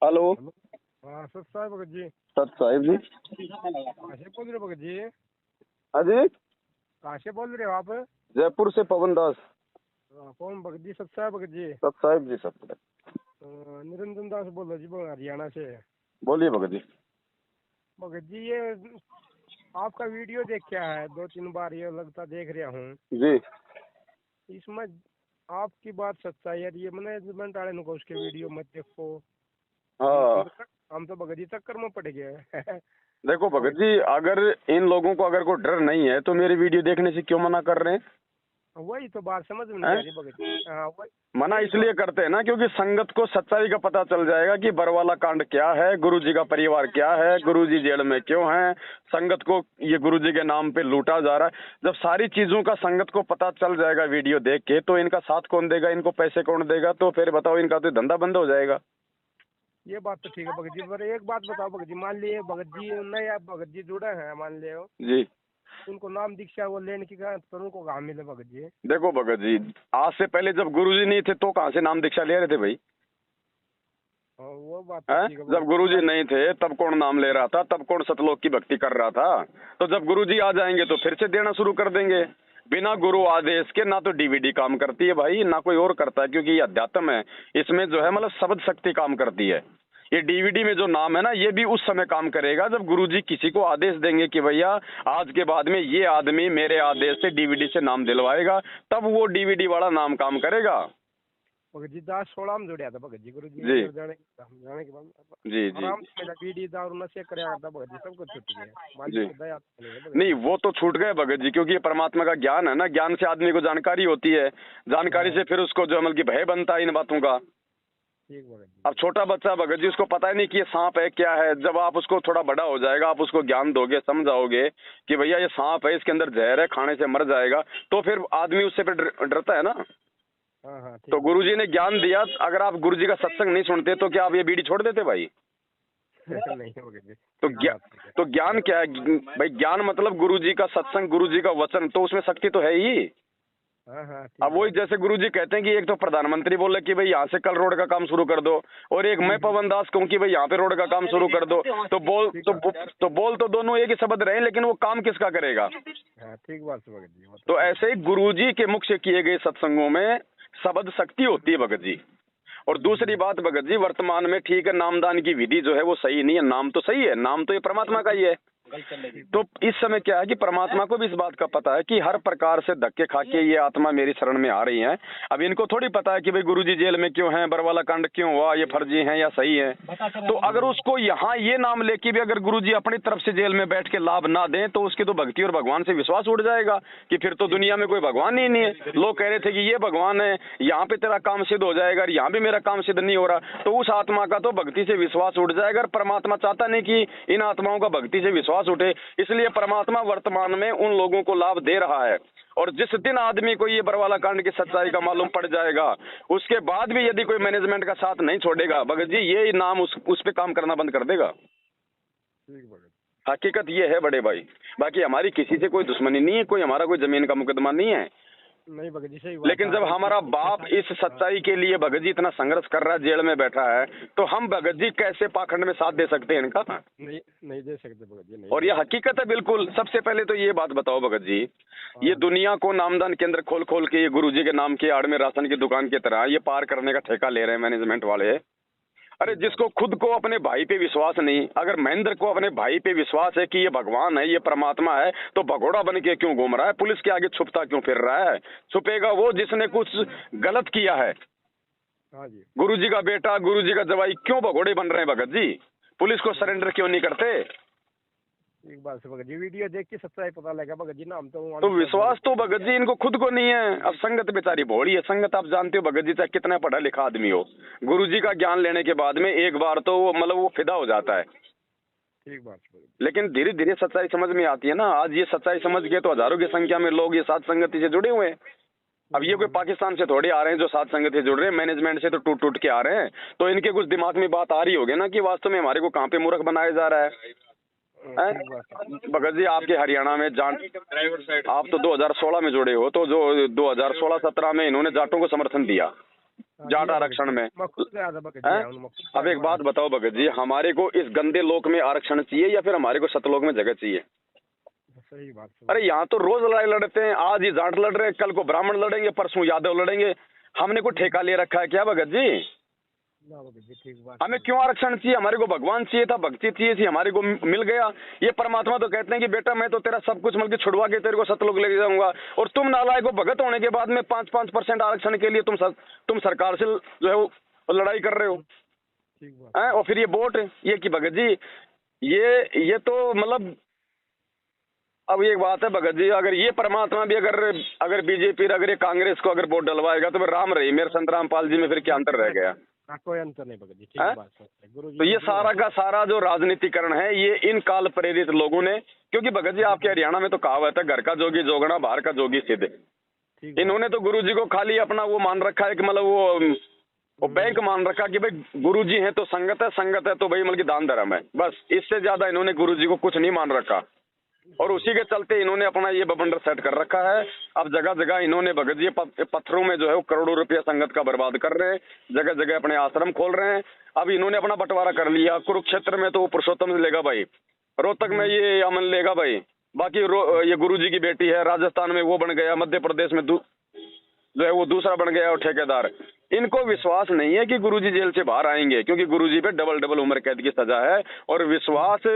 Hello. Hello. हाँ सत साहब भगत जी। सत साहिब जी। कहाँ से बोल रहे हो भगत जी? हाँ जी, कहाँ से बोल रहे हो आप? जयपुर से पवन दास। कौन भगत जी? सत साहब भगत जी। सत साहिब जी सब। निरंजन दास बोल रहा जी, हरियाणा से। बोलिए भगत जी। भगत जी ये आपका वीडियो देख क्या है, 2-3 बार ये लगता देख रहा हूँ। जी इसमें आपकी बात सच्चाई है, ये मैनेजमेंट वाले को उसके वीडियो मत देखो। हाँ, हम तो भगत जी चक्कर में पड़ गए। देखो भगत जी, अगर इन लोगों को अगर कोई डर नहीं है तो मेरी वीडियो देखने से क्यों मना कर रहे हैं? वही तो बात समझ में नहीं आ रही भगत जी। हाँ वही मना इसलिए करते हैं ना, क्योंकि संगत को सच्चाई का पता चल जाएगा कि बरवाला कांड क्या है, गुरुजी का परिवार क्या है, गुरुजी जेल में क्यों हैं, संगत को ये गुरुजी के नाम पे लूटा जा रहा है। जब सारी चीजों का संगत को पता चल जाएगा वीडियो देख के, तो इनका साथ कौन देगा, इनको पैसे कौन देगा? तो फिर बताओ, इनका तो धंधा बंद हो जाएगा। ये बात तो ठीक है भगत जी, पर एक बात बताओ भगत जी, मान लिए भगत जी नए भगत जी जुड़े हैं, मान लियो जी उनको नाम दीक्षा वो लेने की पर उनको कहाँ मिले भगत जी? देखो भगत जी, आज से पहले जब गुरुजी नहीं थे तो कहाँ से नाम दीक्षा ले रहे थे भाई? वो बात तो हैं? ठीक है जब भगत गुरुजी जी। नहीं थे तब कौन नाम ले रहा था? तब कौन सतलोक की भक्ति कर रहा था? तो जब गुरुजी आ जाएंगे तो फिर से देना शुरू कर देंगे। बिना गुरु आदेश के ना तो डीवीडी काम करती है भाई, ना कोई और करता है, क्योंकि ये अध्यात्म है। इसमें जो है मतलब शब्द शक्ति काम करती है। ये डीवीडी में जो नाम है ना, ये भी उस समय काम करेगा जब गुरुजी किसी को आदेश देंगे कि भैया आज के बाद में ये आदमी मेरे आदेश से डीवीडी से नाम दिलवाएगा, तब वो डीवीडी वाला नाम काम करेगा। भगत जी 2016 में जुड़िया था भगत जी, गुरु जी जी जाने के बाद जी जी आराम से मेरा बीड़ी दारू नशे कर था भगत जी, सब कुछ छूट गया। जी। मालिक की दया नहीं है भगत नहीं, जी। वो तो छूट गए भगत जी, क्योंकि ये परमात्मा का ज्ञान है ना। ज्ञान से आदमी को जानकारी होती है, जानकारी से फिर उसको जो मतलब कि भय बनता है इन बातों का। ठीक भगत जी। अब छोटा बच्चा भगत जी, उसको पता ही नहीं कि ये सांप है क्या है। जब आप उसको थोड़ा बड़ा हो जाएगा, आप उसको ज्ञान दोगे, समझाओगे कि भैया ये सांप है, इसके अंदर जहर है, खाने से मर जाएगा, तो फिर आदमी उससे फिर डरता है ना। हाँ ठीक तो गुरुजी ने ज्ञान दिया, अगर आप गुरुजी का सत्संग नहीं सुनते तो क्या आप ये बीड़ी छोड़ देते भाई? नहीं भगत जी। तो ज्ञान क्या है भाई? ज्ञान मतलब गुरुजी का सत्संग, गुरुजी का वचन, तो उसमें शक्ति तो है ही। हाँ अब वही जैसे गुरुजी कहते हैं कि एक तो प्रधानमंत्री बोले कि भाई यहाँ से कल रोड का काम शुरू कर दो, और एक मैं पवन दास कहूँ कि भाई यहाँ पे रोड का काम शुरू कर दो, तो बोल तो दोनों एक ही शब्द रहे, लेकिन वो काम किसका करेगा? हाँ ठीक बात है भगत जी। तो ऐसे ही गुरुजी के मुख से किए गए सत्संगों में शब्द शक्ति होती है भगत जी। और दूसरी बात भगत जी, वर्तमान में ठीक है, नामदान की विधि जो है वो सही नहीं है। नाम तो सही है, नाम तो ये परमात्मा का ही है। तो इस समय क्या है कि परमात्मा को भी इस बात का पता है कि हर प्रकार से धक्के खा के ये आत्मा मेरी शरण में आ रही है। अब इनको थोड़ी पता है कि भाई गुरुजी जेल में क्यों हैं, बरवाला कांड क्यों हुआ, ये फर्जी है या सही है। तो अगर उसको यहाँ ये नाम लेके भी अगर गुरुजी अपनी तरफ से जेल में बैठ के लाभ ना दें, तो उसकी तो भक्ति और भगवान से विश्वास उड़ जाएगा कि फिर तो दुनिया में कोई भगवान ही नहीं है। लोग कह रहे थे कि ये भगवान है, यहाँ पे तेरा काम सिद्ध हो जाएगा, और यहाँ भी मेरा काम सिद्ध नहीं हो रहा, तो उस आत्मा का तो भक्ति से विश्वास उठ जाएगा। और परमात्मा चाहता नहीं कि इन आत्माओं का भक्ति से विश्वास उठे, इसलिए परमात्मा वर्तमान में उन लोगों को लाभ दे रहा है। और जिस दिन आदमी को ये बरवाला कांड की सच्चाई का मालूम पड़ जाएगा, उसके बाद भी यदि कोई मैनेजमेंट का साथ नहीं छोड़ेगा भगत जी, ये नाम उस पे काम करना बंद कर देगा। हकीकत ये है बड़े भाई। बाकी हमारी किसी से कोई दुश्मनी नहीं है, कोई हमारा कोई जमीन का मुकदमा नहीं है। नहीं भगत जी सही बात। लेकिन जब हमारा बाप इस सच्चाई के लिए भगत जी इतना संघर्ष कर रहा है, जेल में बैठा है, तो हम भगत जी कैसे पाखंड में साथ दे सकते हैं इनका? नहीं दे सकते भगत जी, नहीं। और ये हकीकत है बिल्कुल। सबसे पहले तो ये बात बताओ भगत जी, ये दुनिया को नामदान केंद्र खोल खोल के ये गुरुजी के नाम के आड़ में राशन की दुकान की तरह ये पार करने का ठेका ले रहे हैं मैनेजमेंट वाले। अरे जिसको खुद को अपने भाई पे विश्वास नहीं, अगर महेंद्र को अपने भाई पे विश्वास है कि ये भगवान है, ये परमात्मा है, तो भगोड़ा बन के क्यों घूम रहा है? पुलिस के आगे छुपता क्यों फिर रहा है? छुपेगा वो जिसने कुछ गलत किया है। गुरुजी का बेटा, गुरुजी का जवाई क्यों भगोड़े बन रहे हैं भगत जी? पुलिस को सरेंडर क्यों नहीं करते? एक बात से भगत जी, वीडियो देख के सच्चाई पता लगा भगत जी ना, हम तो विश्वास तो भगत जी इनको खुद को नहीं है। अब संगत बेचारी भोड़ी है। संगत आप जानते हो भगत जी, चाहे कितना पढ़ा लिखा आदमी हो, गुरुजी का ज्ञान लेने के बाद में एक बार तो वो मतलब वो फिदा हो जाता है। ठीक बात। लेकिन धीरे धीरे सच्चाई समझ में आती है ना। आज ये सच्चाई समझ गए तो हजारों की संख्या में लोग ये साथ संगति से जुड़े हुए हैं। अब ये कोई पाकिस्तान से थोड़े आ रहे हैं जो साथ संगति से जुड़ रहे हैं, मैनेजमेंट से तो टूट टूट के आ रहे हैं। तो इनके कुछ दिमाग में बात आ रही होगी ना कि वास्तव में हमारे को कहाँ पे मूर्ख बनाया जा रहा है। भगत जी आपके हरियाणा में आप तो 2016 में जुड़े हो, तो जो 2016-17 में इन्होंने जाटों को समर्थन दिया, जाट आरक्षण में। मैं खुद गया था भगत जी, हैं? मैं खुद अब एक बात बताओ भगत जी, हमारे को इस गंदे लोक में आरक्षण चाहिए या फिर हमारे को सतलोक में जगह चाहिए? सही बात है। अरे यहाँ तो रोज लड़ाई लड़ते हैं, आज ये जाट लड़ रहे हैं, कल को ब्राह्मण लड़ेंगे, परसों यादव लड़ेंगे। हमने को ठेका ले रखा है क्या भगत जी? ना भगत जी ठीक बात। हमें क्यों आरक्षण चाहिए? हमारे को भगवान चाहिए था, भक्ति चाहिए थी, हमारे को मिल गया। ये परमात्मा तो कहते हैं कि बेटा मैं तो तेरा सब कुछ मतलब छुड़वा के तेरे को सतलोक ले जाऊंगा, और तुम नालायक को भगत होने के बाद में 5% आरक्षण के लिए तुम सरकार से जो है वो लड़ाई कर रहे हो। ठीक बात हैं? और फिर ये वोट ये कि भगत जी ये तो मतलब, अब एक बात है भगत जी, अगर ये परमात्मा भी अगर बीजेपी अगर ये कांग्रेस को अगर वोट डलवाएगा तो फिर राम रही मेरे संत रामपाल जी में फिर क्या अंतर रह गया? कोई अंतर नहीं भगत जी, ठीक बात है गुरु जी। तो ये सारा का सारा जो राजनीतिकरण है ये इन काल प्रेरित लोगों ने, क्योंकि भगत जी आपके हरियाणा में तो कहावत है, घर का जोगी जोगना बाहर का जोगी सिद्ध। इन्होंने तो गुरु जी को खाली अपना वो मान रखा है कि मतलब वो बैंक मान रखा कि भाई गुरु जी है तो संगत है तो भाई मतलब कि दान धर्म है, बस इससे ज्यादा इन्होंने गुरु जी को कुछ नहीं मान रखा। और उसी के चलते इन्होंने अपना ये बबंडर सेट कर रखा है। अब जगह जगह इन्होंने भगत जी पत्थरों में जो है वो करोड़ों रुपया संगत का बर्बाद कर रहे हैं, जगह जगह अपने आश्रम खोल रहे हैं। अब इन्होंने अपना बंटवारा कर लिया, कुरुक्षेत्र में तो वो पुरुषोत्तम लेगा भाई, रोहतक में ये अमन लेगा भाई, बाकी ये गुरु जी की बेटी है, राजस्थान में वो बन गया, मध्य प्रदेश में जो है वो दूसरा बन गया और ठेकेदार। इनको विश्वास नहीं है कि गुरुजी जेल से बाहर आएंगे, क्योंकि गुरुजी पे डबल उम्र कैद की सजा है। और विश्वास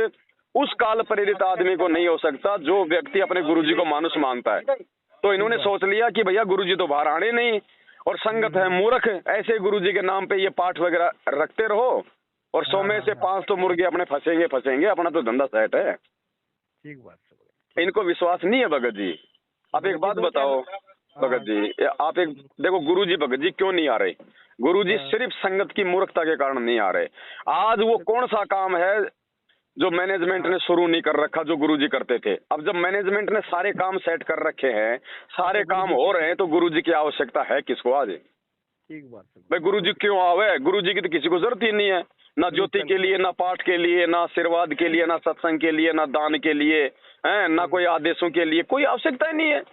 उस काल प्रेरित आदमी को नहीं हो सकता जो व्यक्ति अपने गुरुजी को मानुष मानता है। तो इन्होंने सोच लिया कि भैया गुरुजी तो बाहर आने नहीं, और संगत है मूर्ख, ऐसे गुरुजी के नाम पे ये पाठ वगैरह रखते रहो, और 100 में से 5 तो मुर्गे अपने फंसेंगे, अपना तो धंधा सेट है। ठीक बात। इनको विश्वास नहीं है भगत जी। अब एक बात बताओ भगत जी, आप एक देखो गुरुजी भगत जी क्यों नहीं आ रहे? गुरुजी सिर्फ संगत की मूर्खता के कारण नहीं आ रहे। आज वो कौन सा काम है जो मैनेजमेंट ने शुरू नहीं कर रखा जो गुरुजी करते थे? अब जब मैनेजमेंट ने सारे काम सेट कर रखे हैं, सारे काम हो रहे हैं, तो गुरुजी की आवश्यकता है किसको आज? ठीक बात भाई गुरुजी क्यों आवे? गुरुजी की तो किसी को जरूरत ही नहीं है, ना ज्योति के लिए, ना पाठ के लिए, ना आशीर्वाद के लिए, ना सत्संग के लिए, ना दान के लिए, है ना कोई आदेशों के लिए, कोई आवश्यकता ही नहीं है।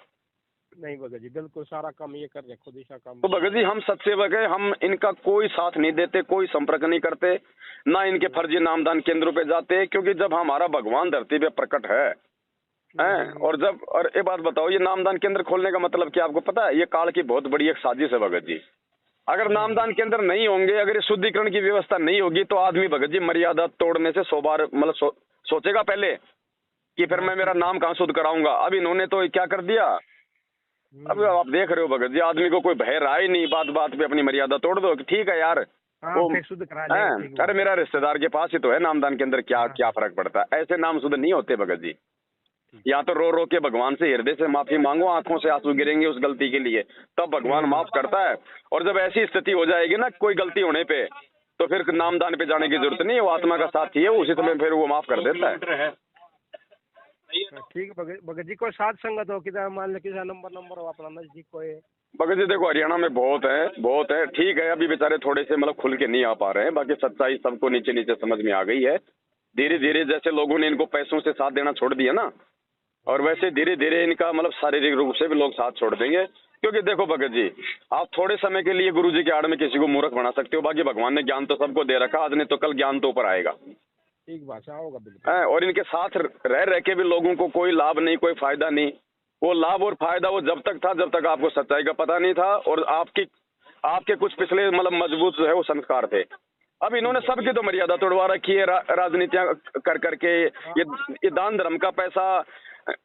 नहीं भगत जी, बिल्कुल सारा काम ये कर रहे, खुद ही सा काम। तो भगत जी हम सत्सेवक है, हम इनका कोई साथ नहीं देते, कोई संपर्क नहीं करते, ना इनके फर्जी नामदान केंद्रों पे जाते, क्योंकि जब हमारा भगवान धरती पे प्रकट है और एक बात बताओ, ये नामदान केंद्र खोलने का मतलब क्या आपको पता है? ये काल की बहुत बड़ी एक साजिश है भगत जी। अगर नामदान केंद्र नहीं होंगे, अगर शुद्धिकरण की व्यवस्था नहीं होगी, तो आदमी भगत जी मर्यादा तोड़ने से 100 बार मतलब सोचेगा पहले कि फिर मैं मेरा नाम कहाँ शुद्ध कराऊंगा। अब इन्होंने तो क्या कर दिया, अब आप देख रहे हो भगत जी, आदमी को कोई भय रहा ही नहीं, बात पे अपनी मर्यादा तोड़ दो कि ठीक है यार वो शुद्ध करा लेंगे। अरे मेरा रिश्तेदार के पास ही तो है नामदान के अंदर, क्या फर्क पड़ता है? ऐसे नाम शुद्ध नहीं होते भगत जी। या तो रो के भगवान से हृदय से माफी मांगो, आंखों से आंसू गिरेंगे उस गलती के लिए, तब भगवान माफ करता है। और जब ऐसी स्थिति हो जाएगी ना कोई गलती होने पे, तो फिर नामदान पे जाने की जरूरत नहीं है, वो आत्मा का साथी है, उसी समय फिर वो माफ कर देता है। ठीक है भगत जी, कोई साथ संगत हो किधर मान लो किसी नंबर हो अपना नजदीक कोई? भगत जी देखो हरियाणा में बहुत है, ठीक है, अभी बेचारे थोड़े से मतलब खुल के नहीं आ पा रहे हैं, बाकी सच्चाई सबको नीचे समझ में आ गई है। धीरे धीरे जैसे लोगों ने इनको पैसों से साथ देना छोड़ दिया ना, और वैसे धीरे धीरे इनका मतलब शारीरिक रूप से भी लोग साथ छोड़ देंगे। क्योंकि देखो भगत जी, आप थोड़े समय के लिए गुरु जी के आड़ में किसी को मूर्ख बना सकते हो, बाकी भगवान ने ज्ञान तो सबको दे रखा, आज नहीं तो कल ज्ञान तो ऊपर आएगा। ठीक बात होगा बिल्कुल। और इनके साथ रह के भी लोगों को कोई लाभ नहीं, कोई फायदा नहीं। वो लाभ और फायदा वो जब तक था जब तक आपको सच्चाई का पता नहीं था, और आपके कुछ पिछले मतलब मजबूत जो है वो संस्कार थे। अब इन्होंने सबकी तो मर्यादा तोड़वा रखी है, राजनीतियां कर करके। ये दान धर्म का पैसा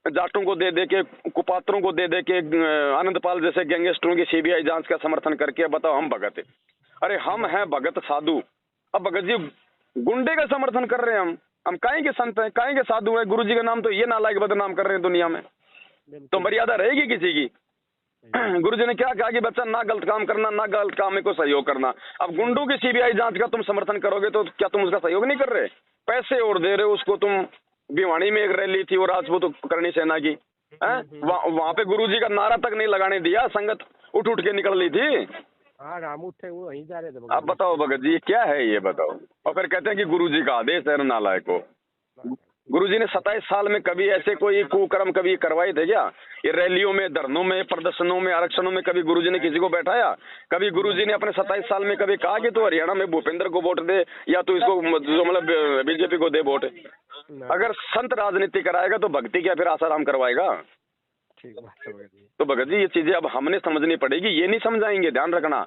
जाटों को दे के, कुपात्रों को दे के, आनंदपाल जैसे गैंगस्टरों की सीबीआई जांच का समर्थन करके बताओ हम भगत है। अरे हम हैं भगत साधु। अब भगत जी गुंडे का समर्थन कर रहे हैं, हम काहे के संत हैं, काहे के साधु हैं? गुरु जी का नाम तो ये नालायक बदनाम कर रहे हैं दुनिया में, तो मर्यादा रहेगी किसी की? गुरु जी ने क्या कहा कि बच्चा ना गलत काम करना, ना गलत काम में को सहयोग करना। अब गुंडों की सीबीआई जांच का तुम समर्थन करोगे तो क्या तुम उसका सहयोग नहीं कर रहे? पैसे और दे रहे हो उसको। तुम भिवानी में एक रैली थी वो राजपूत करणी सेना की, वहां पे गुरु जी का नारा तक नहीं लगाने दिया, संगत उठ के निकल ली थी। राम उठे वो वहीं जा रहे थे। अब बताओ भगत जी क्या है ये बताओ? और फिर कहते हैं कि गुरु जी का आदेश है, नालायक को। गुरुजी ने 27 साल में कभी ऐसे कोई कुकर्म कभी करवाए थे क्या? ये रैलियों में, धरनों में, प्रदर्शनों में, आरक्षणों में कभी गुरुजी ने किसी को बैठाया? कभी गुरुजी ने अपने 27 साल में कभी कहा कि तू हरियाणा में भूपेंद्र को वोट दे या तू इसको जो मतलब बीजेपी को दे वोट? अगर संत राजनीति कराएगा तो भक्ति क्या फिर आसाराम करवाएगा? ठीक बात है भगत जी। तो भगत जी ये चीजें अब हमने समझनी पड़ेगी, ये नहीं समझाएंगे, ध्यान रखना।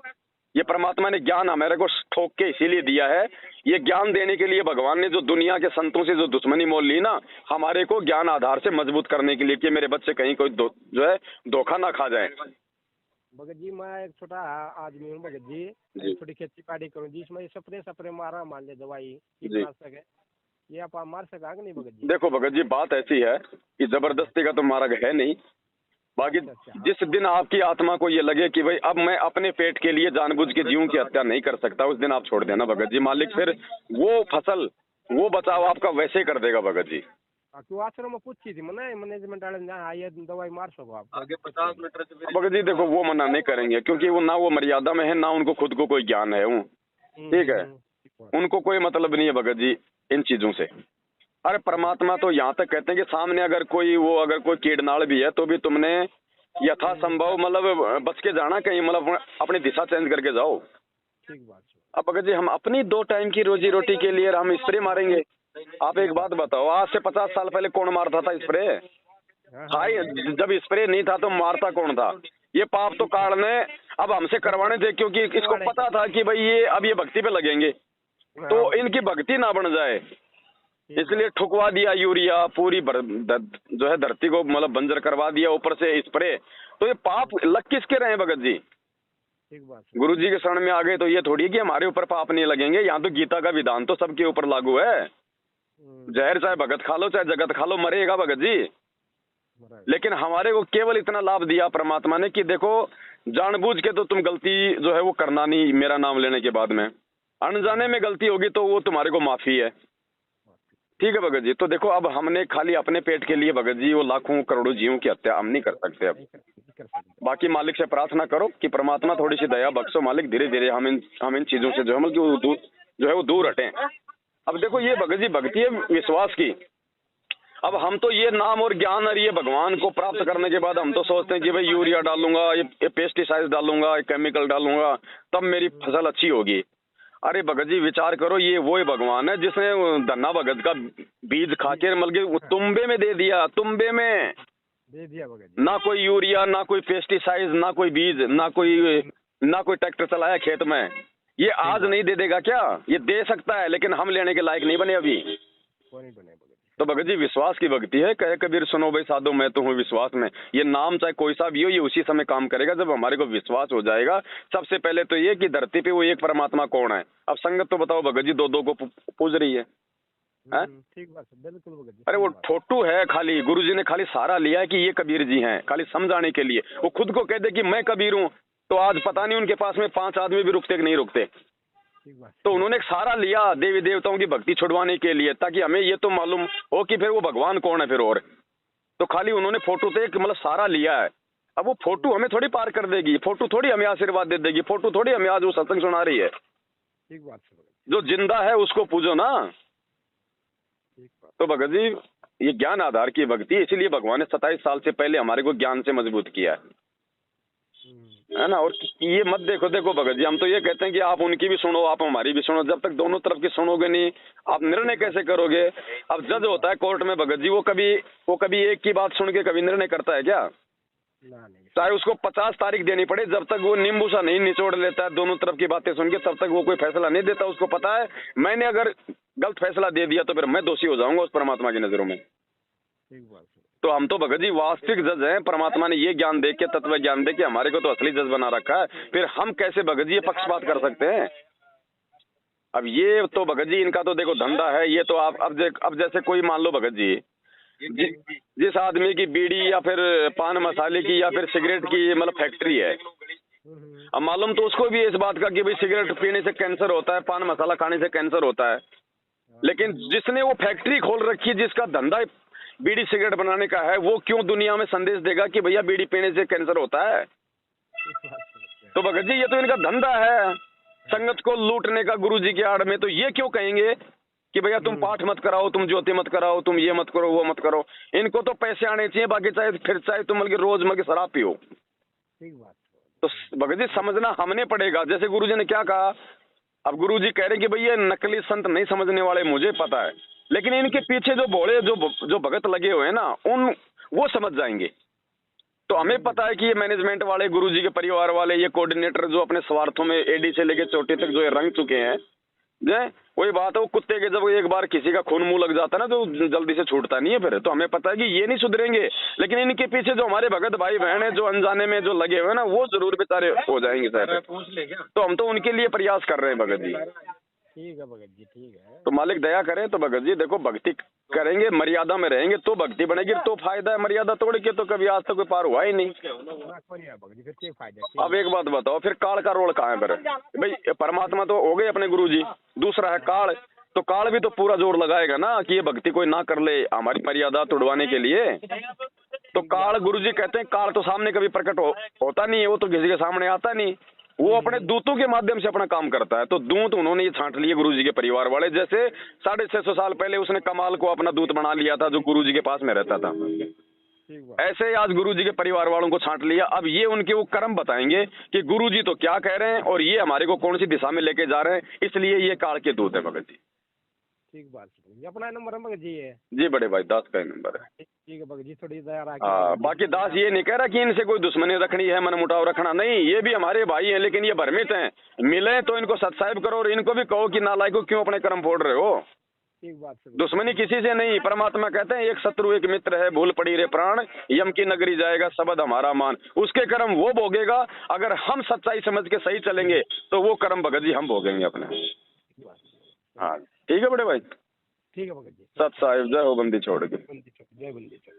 ये परमात्मा ने ज्ञान हमारे को ठोक के इसीलिए दिया है। ये ज्ञान देने के लिए भगवान ने जो दुनिया के संतों से जो दुश्मनी मोल ली ना, हमारे को ज्ञान आधार से मजबूत करने के लिए कि मेरे बच्चे कहीं कोई जो है धोखा ना खा जाए। भगत जी मैं एक छोटा आदमी हूँ भगत जी, थोड़ी खेती बाड़ी करूँ जी, इसमें स्प्रे मारा मान ले दवाई कीटनाशक है, ये आप मार सका कि नहीं भगत जी? देखो भगत जी बात ऐसी है कि जबरदस्ती का तो मार्ग है नहीं। बाकी जिस दिन आपकी आत्मा को ये लगे कि भाई अब मैं अपने पेट के लिए जानबूझ के जीवों की हत्या नहीं कर सकता, उस दिन आप छोड़ देना भगत जी। मालिक फिर वो फसल, वो बचाव आपका वैसे ही कर देगा भगत जी। क्यों आश्रम में पूछी थी मैंने मैनेजमेंट वाले ये दवाई मार सको आप आगे 50 मीटर से भगत जी देखो वो मना नहीं करेंगे, क्योंकि वो ना वो मर्यादा में है, ना उनको खुद को कोई ज्ञान है। ठीक है, उनको कोई मतलब नहीं है भगत जी इन चीजों से। अरे परमात्मा तो यहाँ तक कहते हैं कि सामने अगर कोई कीड़नाड़ भी है तो भी तुमने यथासंभव मतलब बच के जाना, कहीं मतलब अपनी दिशा चेंज करके जाओ। ठीक बात है। अब भगत जी हम अपनी 2 टाइम की रोजी रोटी के लिए हम स्प्रे मारेंगे? आप एक बात बताओ, आज से 50 साल पहले कौन मारता था स्प्रे? हाई जब स्प्रे नहीं था तो मारता कौन था? ये पाप तो काटने अब हमसे करवाने थे, क्योंकि इसको पता था कि भाई ये अब ये भक्ति पे लगेंगे तो इनकी भक्ति ना बन जाए, इसलिए ठुकवा दिया यूरिया, पूरी जो है धरती को मतलब बंजर करवा दिया, ऊपर से स्प्रे। तो ये पाप लग किसके रहे भगत जी? ठीक बात। गुरु जी के शरण में आ गए तो ये थोड़ी कि हमारे ऊपर पाप नहीं लगेंगे। यहाँ तो गीता का विधान तो सबके ऊपर लागू है। जहर चाहे भगत खा लो चाहे जगत खा लो, मरेगा भगत जी। लेकिन हमारे को केवल इतना लाभ दिया परमात्मा ने कि देखो जानबूझ के तो तुम गलती जो है वो करना नहीं, मेरा नाम लेने के बाद में अनजाने में गलती होगी तो वो तुम्हारे को माफी है। ठीक है भगत जी। तो देखो अब हमने खाली अपने पेट के लिए भगत जी वो लाखों करोड़ों जीवों की हत्या हम नहीं कर सकते। अब बाकी मालिक से प्रार्थना करो कि परमात्मा थोड़ी सी दया बख्शो मालिक, धीरे धीरे हम इन चीजों से जो है मतलब वो दूर हटें। अब देखो ये भगत जी भक्ति है विश्वास की। अब हम तो ये नाम और ज्ञान और ये भगवान को प्राप्त करने के बाद हम तो सोचते हैं कि भाई यूरिया डालूंगा, ये पेस्टिसाइड डालूंगा, ये केमिकल डालूंगा तब मेरी फसल अच्छी होगी। अरे भगत जी विचार करो, ये वो ही भगवान है जिसने धन्ना भगत का बीज खा के मतलब तुम्बे में दे दिया, तुम्बे में दे दिया भगत जी। ना कोई यूरिया, ना कोई पेस्टिसाइड, ना कोई बीज, ना कोई ट्रैक्टर चलाया खेत में। ये आज नहीं दे देगा क्या? ये दे सकता है लेकिन हम लेने के लायक नहीं बने अभी। नहीं बने भगत। तो भगत जी विश्वास की भक्ति है। कहे कबीर सुनो भाई साधो मैं तो हूँ विश्वास में। ये नाम चाहे कोई सा भी हो, ये उसी समय काम करेगा जब हमारे को विश्वास हो जाएगा। सबसे पहले तो ये कि धरती पे वो एक परमात्मा कौन है। अब संगत तो बताओ भगत जी, दो को पूज रही है। ठीक बात है, बिल्कुल भगत जी। अरे वो ठोटू है, खाली गुरुजी ने खाली सहारा लिया है कि ये कबीर जी हैं, खाली समझाने के लिए। वो खुद को कहते कि मैं कबीर हूँ, तो आज पता नहीं उनके पास में 5 आदमी भी रुकते कि नहीं रुकते। तो उन्होंने एक सहारा लिया देवी देवताओं की भक्ति छुड़वाने के लिए, ताकि हमें ये तो मालूम हो कि फिर वो भगवान कौन है फिर। और तो खाली उन्होंने फोटो से मतलब सहारा लिया है। अब वो फोटो हमें थोड़ी पार कर देगी, फोटो थोड़ी हमें आशीर्वाद दे देगी, फोटो थोड़ी हमें आज वो सत्संग सुना रही है। ठीक बात है। जो जिंदा है उसको पूजो ना। तो भगत जी ये ज्ञान आधार की भक्ति, इसीलिए भगवान ने 27 साल से पहले हमारे को ज्ञान से मजबूत किया है ना। और ये मत देखो भगत जी, हम तो ये कहते हैं कि आप उनकी भी सुनो आप हमारी भी सुनो। जब तक दोनों तरफ की सुनोगे नहीं आप निर्णय कैसे करोगे? अब जज होता है कोर्ट में भगत जी, वो कभी एक की बात सुन के कभी निर्णय करता है क्या? चाहे उसको 50 तारीख देनी पड़े, जब तक वो नींबू सा नहीं निचोड़ लेता है दोनों तरफ की बातें सुन के, तब तक वो कोई फैसला नहीं देता। उसको पता है मैंने अगर गलत फैसला दे दिया तो फिर मैं दोषी हो जाऊंगा उस परमात्मा की नजरों में। तो हम तो भगत जी वास्तविक जज हैं। परमात्मा ने ये ज्ञान दे के, तत्व ज्ञान दे के हमारे को तो असली जज बना रखा है। फिर हम कैसे भगत जी ये पक्षपात कर सकते हैं? अब ये तो भगत जी इनका तो देखो धंधा है। ये तो आप अब जैसे कोई मान लो भगत जी जिस आदमी की बीड़ी या फिर पान मसाले की या फिर सिगरेट की मतलब फैक्ट्री है, अब मालूम तो उसको भी इस बात का कि भाई सिगरेट पीने से कैंसर होता है, पान मसाला खाने से कैंसर होता है। लेकिन जिसने वो फैक्ट्री खोल रखी, जिसका धंधा बीड़ी सिगरेट बनाने का है, वो क्यों दुनिया में संदेश देगा कि भैया बीड़ी पीने से कैंसर होता है? तो भगत जी ये तो इनका धंधा है संगत को लूटने का गुरु जी की आड़ में। तो ये क्यों कहेंगे कि भैया तुम पाठ मत कराओ, तुम ज्योति मत कराओ, तुम ये मत करो, वो मत करो। इनको तो पैसे आने चाहिए, बाकी चाहे तुम मतलब रोज मतलब शराब पियो। ठीक बात। तो भगत जी समझना हमने पड़ेगा। जैसे गुरुजी ने क्या कहा, अब गुरुजी कह रहे कि भैया नकली संत नहीं समझने वाले, मुझे पता है, लेकिन इनके पीछे जो भोले जो भगत लगे हुए हैं ना, वो समझ जाएंगे। तो हमें पता है कि ये मैनेजमेंट वाले, गुरुजी के परिवार वाले, ये कोऑर्डिनेटर जो अपने स्वार्थों में एडी से लेके चोटी तक जो ये रंग चुके हैं, वही बात है, वो कुत्ते के जब एक बार किसी का खून मुंह लग जाता है ना, तो जल्दी से छूटता नहीं है फिर। तो हमें पता है कि ये नहीं सुधरेंगे, लेकिन इनके पीछे जो हमारे भगत भाई बहन है, जो अनजाने में जो लगे हुए हैं ना, वो जरूर बेचारे हो जाएंगे सर। तो हम तो उनके लिए प्रयास कर रहे हैं भगत जी। ठीक है भगत जी, ठीक है। तो मालिक दया करें। तो भगत जी देखो, भक्ति करेंगे, मर्यादा में रहेंगे तो भक्ति बनेगी, तो फायदा है। मर्यादा तोड़ के तो कभी आज तक कोई पार हुआ ही नहीं। अब एक बात बताओ, फिर काल का रोल कहाँ है फिर? भाई परमात्मा तो हो गए अपने गुरु जी, दूसरा है काल। तो काल भी तो पूरा जोर लगाएगा ना कि ये भक्ति कोई ना कर ले हमारी मर्यादा तोड़वाने के लिए। तो काल, गुरु जी कहते हैं काल तो सामने कभी प्रकट होता नहीं है, वो तो किसी के सामने आता नहीं, वो अपने दूतों के माध्यम से अपना काम करता है। तो दूत उन्होंने ये छांट लिए गुरुजी के परिवार वाले। जैसे 650 साल पहले उसने कमाल को अपना दूत बना लिया था, जो गुरुजी के पास में रहता था, ऐसे ही आज गुरुजी के परिवार वालों को छांट लिया। अब ये उनके वो कर्म बताएंगे कि गुरुजी तो क्या कह रहे हैं और ये हमारे को कौन सी दिशा में लेके जा रहे हैं। इसलिए ये काल के दूत है भगत जी। ठीक बात। अपना नंबर है भगत जी है जी बड़े भाई, दास का ही नंबर है। ठीक है भगत जी, थोड़ी दया रखिए। हाँ, बाकी दास ये नहीं कह रहा कि इनसे कोई दुश्मनी रखनी है, मन मुटाव रखना नहीं, ये भी हमारे भाई हैं, लेकिन ये भ्रमित हैं। मिले तो इनको सत्साहिब करो और इनको भी कहो कि नालायकों क्यों अपने कर्म फोड़ रहे हो। ठीक बात। दुश्मनी किसी से नहीं, परमात्मा कहते हैं एक शत्रु एक मित्र है, भूल पड़ी रे प्राण, यम की नगरी जाएगा शब्द हमारा मान। उसके कर्म वो भोगेगा, अगर हम सच्चाई समझ के सही चलेंगे तो वो कर्म भगत जी हम भोगेंगे अपने। हाँ ठीक है बड़े भाई, ठीक है भगत जी। सत साहिब, जय हो बंदी छोड़ के। जय बंदी छोड़।